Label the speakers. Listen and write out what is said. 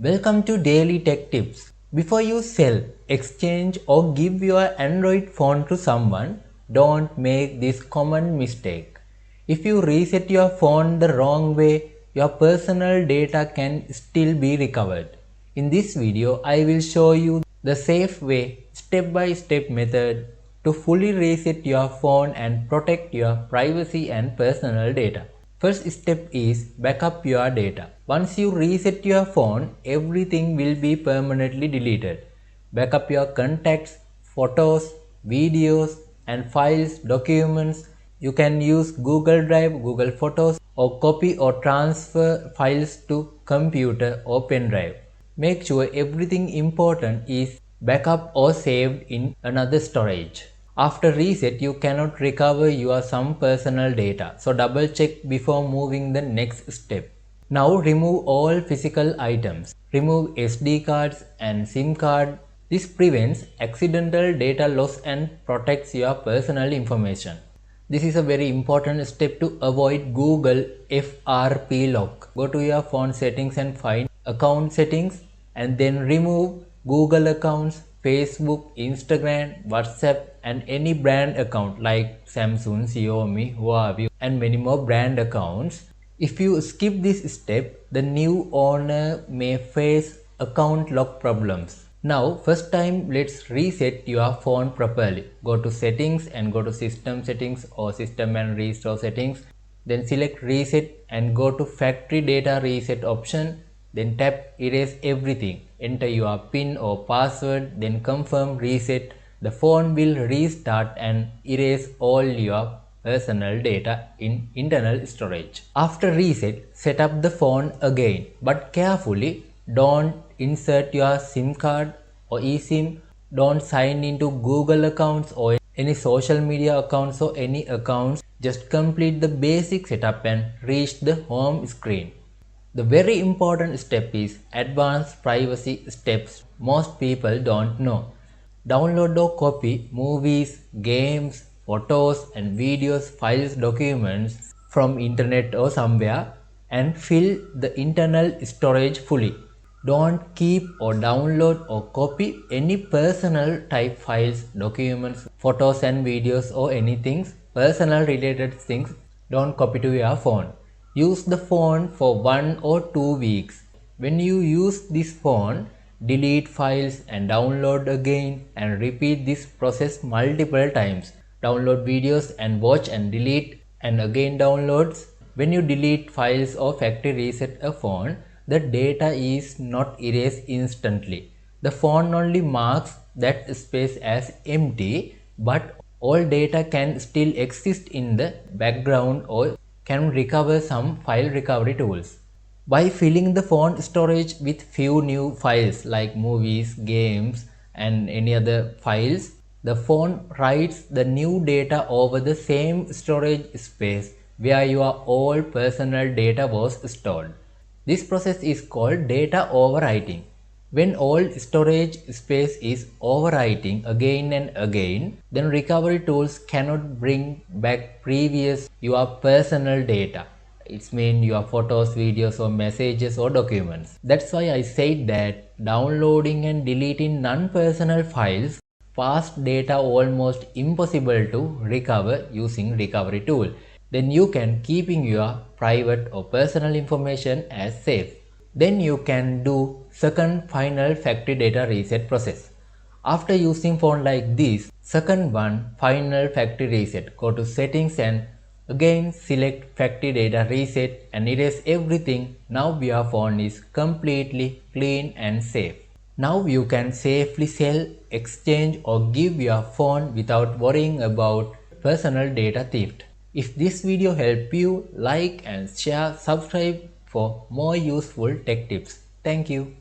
Speaker 1: Welcome to Daily Tech Tips. Before you sell, exchange or give your Android phone to someone, don't make this common mistake. If you reset your phone the wrong way, your personal data can still be recovered. In this video, I will show you the safe way, step-by-step method to fully reset your phone and protect your privacy and personal data. First step is backup your data. Once you reset your phone, everything will be permanently deleted. Backup your contacts, photos, videos and files, documents. You can use Google Drive, Google Photos or copy or transfer files to computer or pen drive. Make sure everything important is backup or saved in another storage. After reset, you cannot recover your some personal data, so double check before moving the next step. Now remove all physical items. Remove SD cards and SIM card. This prevents accidental data loss and protects your personal information. This is a very important step to avoid Google FRP lock. Go to your phone settings and find account settings and then remove Google accounts, Facebook, Instagram, WhatsApp and any brand account like Samsung, Xiaomi, Huawei and many more brand accounts. If you skip this step, the new owner may face account lock problems. Now first time let's reset your phone properly. Go to settings and go to system settings or system and restore settings. Then select reset and go to factory data reset option. Then tap erase everything. Enter your PIN or password, then confirm reset. The phone will restart and erase all your personal data in internal storage. After reset, set up the phone again, but carefully. Don't insert your SIM card or eSIM. Don't sign into Google accounts or any social media accounts or any accounts. Just complete the basic setup and reach the home screen. The very important step is advanced privacy steps most people don't know. Download or copy movies, games, photos and videos, files, documents from internet or somewhere and fill the internal storage fully. Don't keep or download or copy any personal type files, documents, photos and videos or anything personal related things. Don't copy to your phone. Use the phone for 1 or 2 weeks. When you use this phone, delete files and download again and repeat this process multiple times. Download videos and watch and delete and again downloads. When you delete files or factory reset a phone, the data is not erased instantly. The phone only marks that space as empty, but all data can still exist in the background or can recover some file recovery tools. By filling the phone storage with few new files like movies, games and any other files, the phone writes the new data over the same storage space where your old personal data was stored. This process is called data overwriting. When old storage space is overwriting again and again, then recovery tools cannot bring back previous your personal data. It's mean your photos, videos or messages or documents. That's why I said that downloading and deleting non-personal files, past data almost impossible to recover using recovery tool. Then you can keeping your private or personal information as safe. Then you can do second final factory data reset process. After using phone like this, second one final factory reset, go to settings and again select factory data reset and erase everything. Now your phone is completely clean and safe. Now you can safely sell, exchange or give your phone without worrying about personal data theft. If this video helped you, like and share, subscribe for more useful tech tips. Thank you.